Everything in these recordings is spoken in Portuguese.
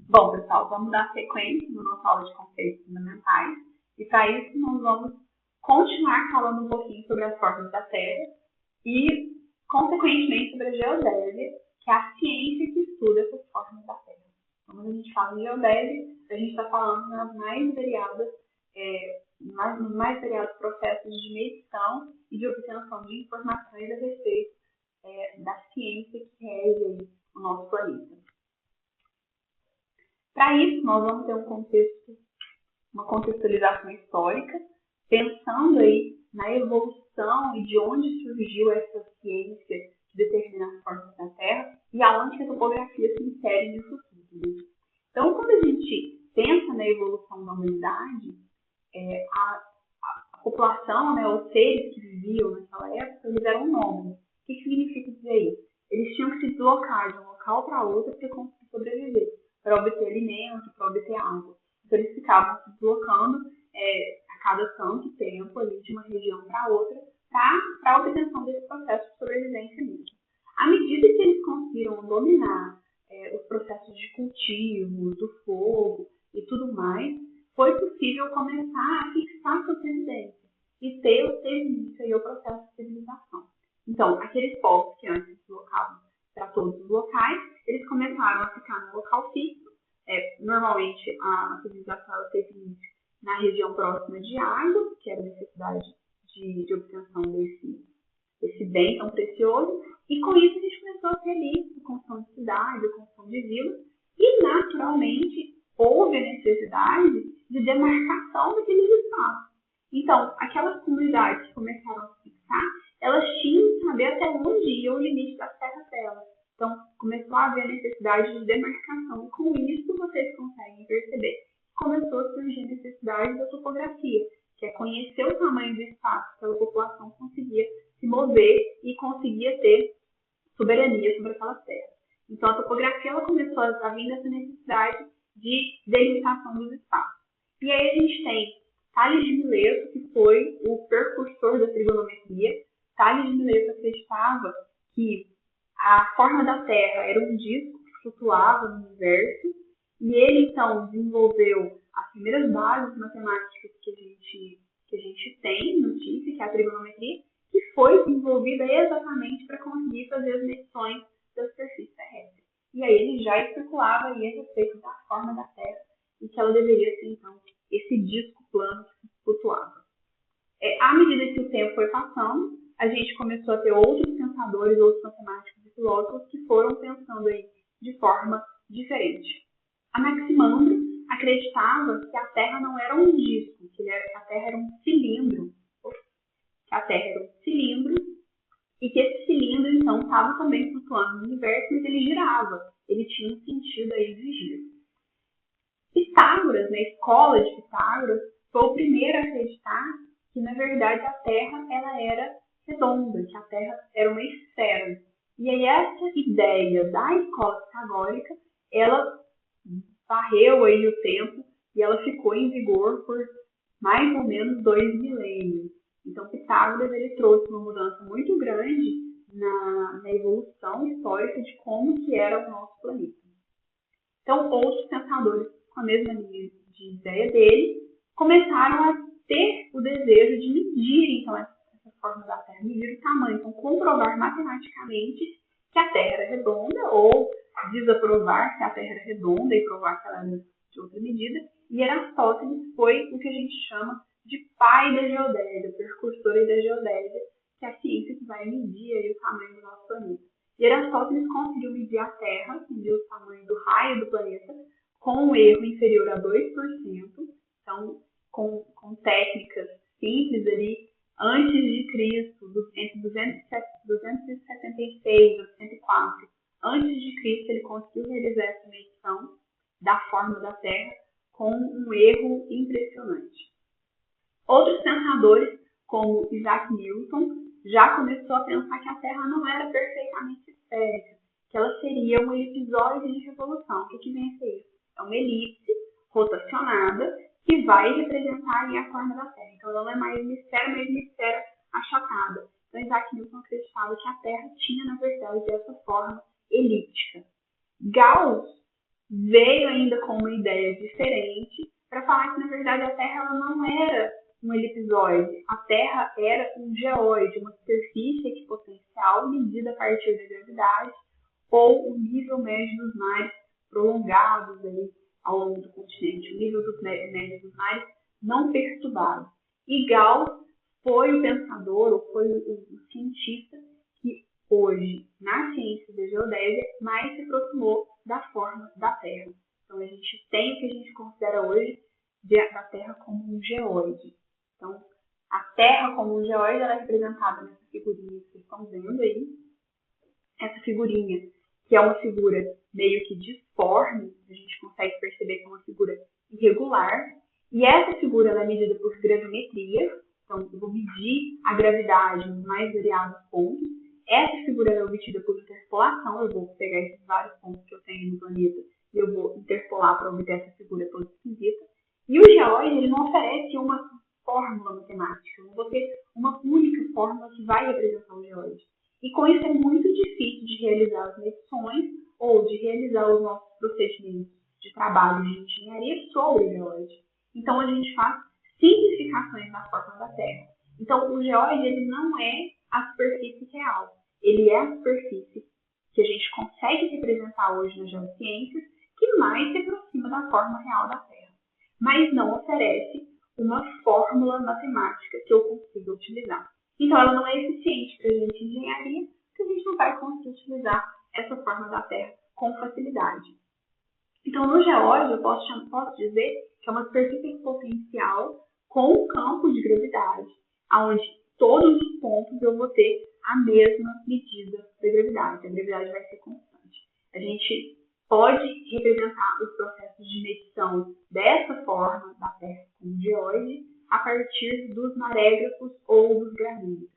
Bom, pessoal, vamos dar sequência na nossa aula de conceitos fundamentais e para isso nós vamos continuar falando um pouquinho sobre as formas da Terra e, consequentemente, sobre a geodésia, que é a ciência que estuda essas formas da Terra. Então, quando a gente fala em geodésia, a gente está falando nas nos mais variados processos de medição e de obtenção de informações a respeito da ciência que rege o nosso planeta. Para isso, nós vamos ter uma contextualização histórica, pensando aí na evolução e de onde surgiu essa ciência que determina as formas da Terra e aonde a topografia se insere nisso tudo. Então, quando a gente pensa na evolução da humanidade, a população, os seres que viviam naquela época, eles eram nômades. O que significa dizer isso? Eles tinham que se deslocar de um local para outro para conseguir sobreviver, para obter alimento, para obter água. Então, eles ficavam se deslocando a cada tanto tempo ali, de uma região para outra, para a obtenção desse processo de sobrevivência mesmo. À medida que eles conseguiram dominar os processos de cultivo, do fogo e tudo mais, foi possível começar a fixar suas residências e ter início aí o processo de civilização. Então, aqueles povos que antes se deslocavam para todos os locais, eles começaram a ficar no local fixo. Normalmente, a civilização teve início na região próxima de água, que era a necessidade de obtenção desse bem tão precioso, e com isso a gente começou a ter ali a construção de cidades, a construção de vilas, e naturalmente houve a necessidade de demarcação daqueles espaços. Então, aquelas comunidades que começaram a se fixar, elas tinham que saber até onde ia o limite das terras delas. Então, começou a haver a necessidade de demarcação. E com isso, vocês conseguem perceber que começou a surgir a necessidade da topografia, que é conhecer o tamanho do espaço que a população conseguia se mover e conseguia ter soberania sobre aquela terra. Então, a topografia ela começou a vir dessa necessidade de delimitação dos espaços. E aí a gente tem Tales de Mileto, que foi o precursor da trigonometria. Tales de Mileto acreditava que a forma da Terra era um disco que flutuava no universo, e ele, então, desenvolveu as primeiras bases matemáticas que a gente tem notícia, que é a trigonometria, que foi desenvolvida exatamente para conseguir fazer as medições da superfície terrestre. E aí ele já especulava a respeito da forma da Terra e que ela deveria ser, então, esse disco plano que flutuava. À medida que o tempo foi passando, a gente começou a ter outros pensadores, outros matemáticos e filósofos que foram pensando aí de forma diferente. Anaximandro acreditava que a Terra não era um disco, que a Terra era um cilindro. Que a Terra era um cilindro e que esse cilindro, então, estava também flutuando no universo, mas ele girava. Ele tinha um sentido aí de giro. Pitágoras, na escola de Pitágoras, foi o primeiro a acreditar que, na verdade, a Terra ela era redonda, que a Terra era uma esfera. E aí essa ideia da escola pitagórica, ela varreu aí o tempo e ela ficou em vigor por mais ou menos 2 milênios. Então, Pitágoras ele trouxe uma mudança muito grande na evolução histórica de como que era o nosso planeta. Então, outros pensadores com a mesma linha de ideia dele começaram a ter o desejo de medir, então, essa forma da Terra, medir o tamanho, então, comprovar matematicamente que a Terra era redonda ou desaprovar que a Terra era redonda e provar que ela era de outra medida. E Aristóteles foi o que a gente chama de pai da geodésia, o precursor da geodésia, que é a ciência que vai medir aí o tamanho do nosso planeta. E Aristóteles conseguiu medir a Terra, medir o tamanho do raio do planeta, com um erro inferior a 2%, então com técnicas simples ali, antes de Cristo, entre 276 e 204, antes de Cristo, ele conseguiu realizar essa medição da forma da Terra com um erro impressionante. Outros pensadores, como Isaac Newton, já começou a pensar que a Terra não era perfeitamente esférica, que ela seria uma elipsoide de revolução. O que vem a ser isso? É uma elipse rotacionada que vai representar ali a forma da Terra. Então, ela não é mais uma esfera, mas uma esfera achatada. Então, Isaac Newton acreditava que a Terra tinha, na verdade, essa forma elíptica. Gauss veio ainda com uma ideia diferente para falar que, na verdade, a Terra ela não era um elipsoide. A Terra era um geóide, uma superfície equipotencial medida a partir da gravidade ou o nível médio dos mares prolongados aí ao longo do continente, o nível dos médios dos mares não perturbado. E Gauss foi o pensador, ou foi o cientista que hoje, na ciência da geodésia, mais se aproximou da forma da Terra. Então, a gente tem o que a gente considera hoje da Terra como um geóide. Então, a Terra como um geóide ela é representada nessa figurinha que vocês estão vendo aí. Essa figurinha, que é uma figura meio que disforme, a gente consegue perceber que é uma figura irregular. E essa figura ela é medida por gravimetria. Então, eu vou medir a gravidade nos mais variados pontos. Essa figura é obtida por interpolação. Eu vou pegar esses vários pontos que eu tenho no planeta e eu vou interpolar para obter essa figura toda esquisita. E o geóide ele não oferece uma fórmula matemática. Eu não vou ter uma única fórmula que vai representar o geóide. E com isso é muito difícil de realizar as medições ou de realizar os nossos procedimentos de trabalho de engenharia sobre o geóide. Então, a gente faz simplificações da forma da Terra. Então, o geóide ele não é a superfície real. Ele é a superfície que a gente consegue representar hoje nas geociências que mais se aproxima da forma real da Terra. Mas não oferece uma fórmula matemática que eu consiga utilizar. Então, ela não é eficiente para a gente em engenharia, porque a gente não vai conseguir utilizar essa forma da Terra com facilidade. Então, no geóide, eu posso dizer que é uma superfície potencial com um campo de gravidade, onde todos os pontos eu vou ter a mesma medida da gravidade. A gravidade vai ser constante. A gente pode representar os processos de medição dessa forma da Terra como geóide a partir dos marégrafos ou dos gravímetros.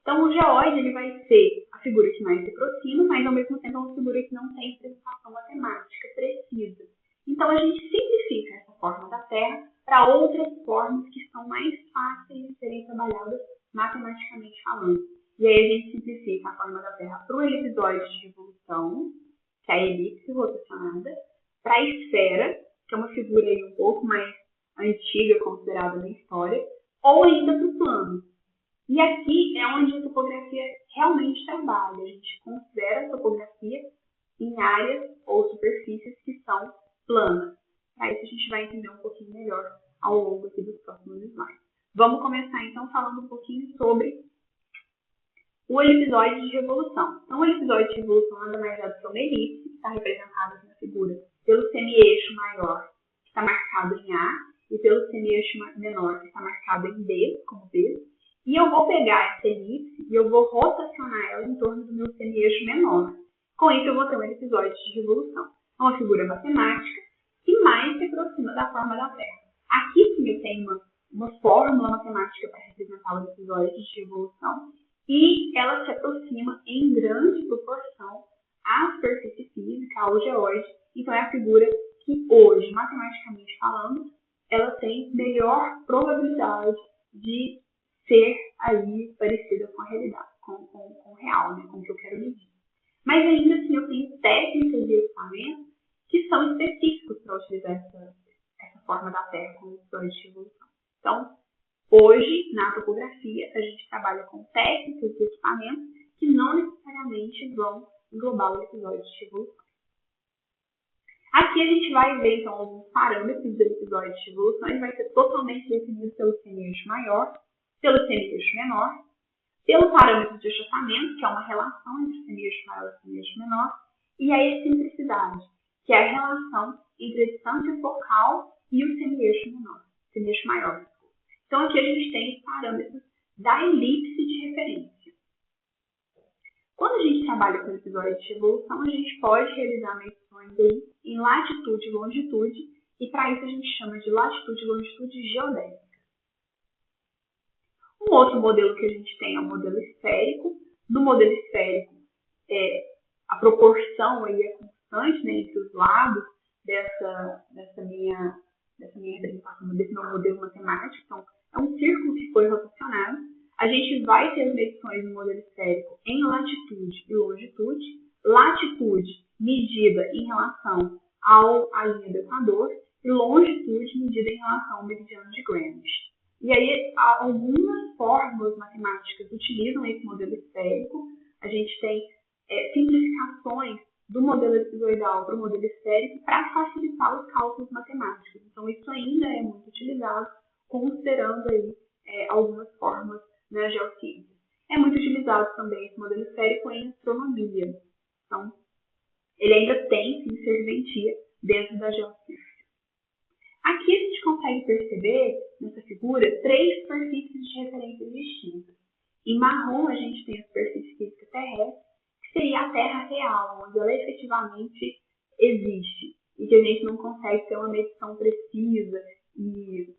Então, o geóide ele vai ser a figura que mais se aproxima, mas ao mesmo tempo é uma figura que não tem representação matemática precisa. Então, a gente simplifica essa forma da Terra para outras formas que são mais fáceis de serem trabalhadas matematicamente falando. E aí a gente simplifica a forma da Terra para o elipsoide de revolução, que é a elipse rotacionada, para a esfera, que é uma figura aí um pouco mais antiga considerada na história, ou ainda para o plano. E aqui é onde a topografia realmente trabalha. A gente considera a topografia em áreas ou superfícies que são planas. Para isso a gente vai entender um pouquinho melhor ao longo aqui dos próximos slides. Vamos começar então falando um pouquinho sobre o elipsoide de revolução. Então, o elipsoide de revolução nada mais é do que uma elipse, que está representada na figura pelo semi-eixo maior, que está marcado em A, e pelo semi-eixo menor, que está marcado em B, como B. E eu vou pegar essa elipse e eu vou rotacionar ela em torno do meu semi-eixo menor. Com isso, eu vou ter um elipsoide de revolução. É uma figura matemática que mais se aproxima da forma da Terra. Aqui sim eu tenho uma fórmula matemática para representar o elipsoide de revolução e ela se aproxima em grande proporção à superfície física, ao geóide. Então, é a figura que hoje, matematicamente falando, ela tem melhor probabilidade de ser aí parecida com a realidade, com o real, né, com o que eu quero medir. Mas ainda assim eu tenho técnicas de equipamento que são específicos para utilizar essa forma da Terra como elipsoide de revolução. Então, hoje, na topografia, a gente trabalha com técnicas de equipamento que não necessariamente vão englobar o elipsoide de revolução. Aqui a gente vai ver, então, alguns parâmetros do elipsoide de revolução. Ele vai ser totalmente definido pelo semi-eixo maior, pelo semi-eixo menor, pelo parâmetro de achatamento, que é uma relação entre o semi-eixo maior e o semi-eixo menor, e a excentricidade, que é a relação entre a distância focal e o semi-eixo menor, semi-eixo maior. Então, aqui a gente tem os parâmetros da elipse de referência. Quando a gente trabalha com elipsoide de revolução, a gente pode realizar medições aí em latitude e longitude, e para isso a gente chama de latitude e longitude geodésica. Um outro modelo que a gente tem é o modelo esférico. No modelo esférico, a proporção aí é constante, né, entre os lados dessa minha representação, desse meu modelo matemático. Então, é um círculo que foi rotacionado. A gente vai ter as medições no modelo esférico em latitude e longitude. Latitude medida em relação à linha do Equador e longitude medida em relação ao meridiano de Greenwich. E aí, algumas fórmulas matemáticas utilizam esse modelo esférico. A gente tem simplificações do modelo ellipsoidal para o modelo esférico para facilitar os cálculos matemáticos. Então, isso ainda é muito utilizado, considerando aí algumas fórmulas na geociência. É muito utilizado também esse modelo esférico em astronomia. Então, ele ainda tem, sim, serventia dentro da geociência. Aqui a gente consegue perceber, nessa figura, 3 superfícies de referência distintas. Em marrom, a gente tem a superfície física terrestre, que seria a Terra real, onde ela efetivamente existe, e que a gente não consegue ter uma medição precisa e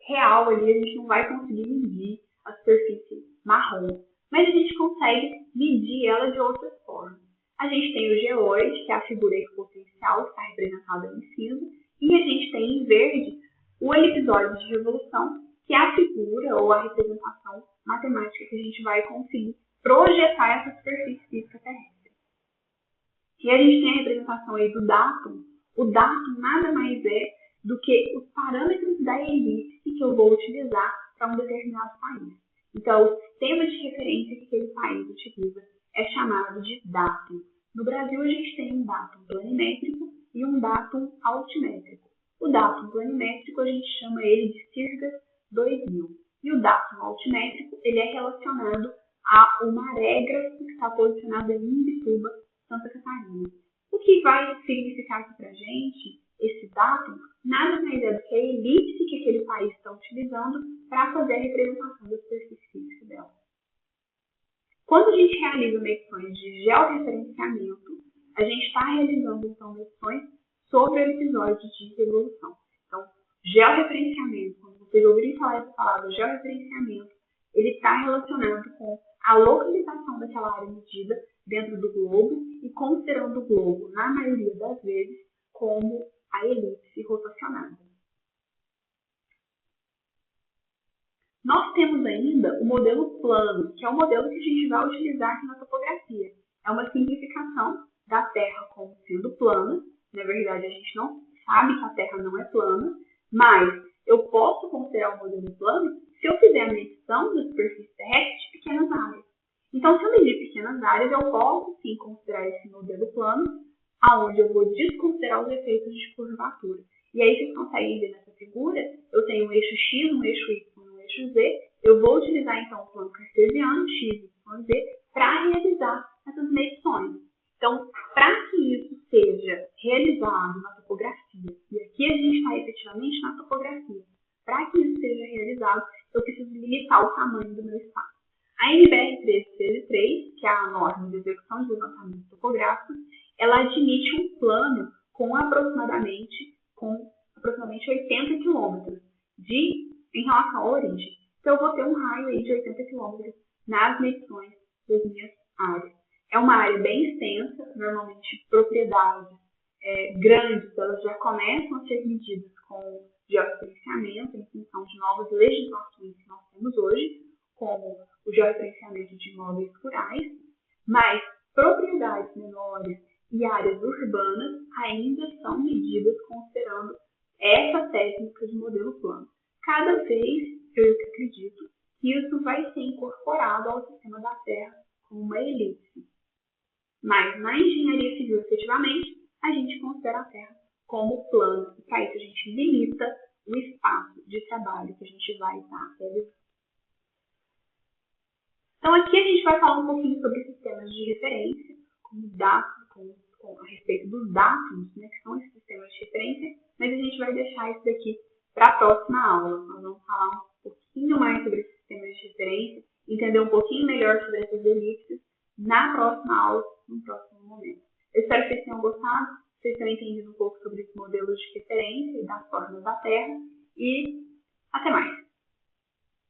real ali, a gente não vai conseguir medir a superfície marrom, mas a gente consegue medir ela de outras formas. A gente tem o geoide, que é a figura equipotencial, que está representada em cinza, e a gente tem em verde o elipsoide de revolução, que é a figura ou a representação matemática que a gente vai conseguir projetar essa superfície física terrestre. E a gente tem a representação aí do datum. O datum nada mais é do que os parâmetros da elipse que eu vou utilizar para um determinado país. Então, o sistema de referência que aquele país utiliza é chamado de datum. No Brasil, a gente tem um datum planimétrico e um datum altimétrico. O datum planimétrico, a gente chama ele de Sirgas 2000. E o datum altimétrico, ele é relacionado a uma egrégora que está posicionada em Imbituba, Santa Catarina. O que vai significar aqui para a gente, esse datum, nada mais é do que a elipse que aquele país está utilizando para fazer a representação da superfície física dela. Quando a gente realiza medições de georreferenciamento, a gente está realizando, então, medições sobre o elipsoide de revolução. Então, georreferenciamento, quando vocês ouvirem falar essa palavra georreferenciamento, ele está relacionado com a localização daquela área medida dentro do globo e considerando o globo, na maioria das vezes, como a elipse rotacionada. Nós temos ainda o modelo plano, que é o modelo que a gente vai utilizar aqui na topografia. É uma simplificação da Terra como sendo plana. Na verdade, a gente não sabe que a Terra não é plana, mas eu posso considerar o modelo plano se eu fizer a medição da superfície terrestre de pequenas áreas. Então, se eu medir pequenas áreas, eu posso sim considerar esse modelo plano, aonde eu vou desconsiderar os efeitos de curvatura. E aí, vocês conseguem ver nessa figura, eu tenho um eixo X, um eixo Y, um eixo Z. Eu vou utilizar, então, o plano cartesiano, X, Y, Z, para realizar essas medições. Então, para que isso seja realizado na topografia, e aqui a gente está efetivamente na topografia, para que isso seja realizado, eu preciso limitar o tamanho do meu espaço. A NBR 1313, que é a norma de execução de levantamentos topográficos, ela admite um plano com aproximadamente 80 km em relação à origem. Então, eu vou ter um raio aí de 80 km nas medições das minhas áreas. É uma área bem extensa, normalmente propriedades grandes, elas já começam a ser medidas com georreferenciamento em função de novas legislações que nós temos hoje, como o georreferenciamento de imóveis rurais, mas propriedades menores e áreas urbanas ainda são medidas considerando essa técnica de modelo plano. Cada vez, eu acredito, que isso vai ser incorporado ao sistema da Terra como uma elipse. Mas na engenharia civil, efetivamente, a gente considera a Terra como plano. E para isso a gente limita o espaço de trabalho que a gente vai estar realizando. Então aqui a gente vai falar um pouquinho sobre sistemas de referência, a respeito dos dados, né, que são esses sistemas de referência, mas a gente vai deixar isso daqui para a próxima aula. Nós vamos falar um pouquinho mais sobre esses sistemas de referência, entender um pouquinho melhor sobre essas elipses na próxima aula, no próximo momento. Eu espero que vocês tenham gostado, vocês tenham entendido um pouco sobre os modelos de referência e das formas da Terra, e até mais!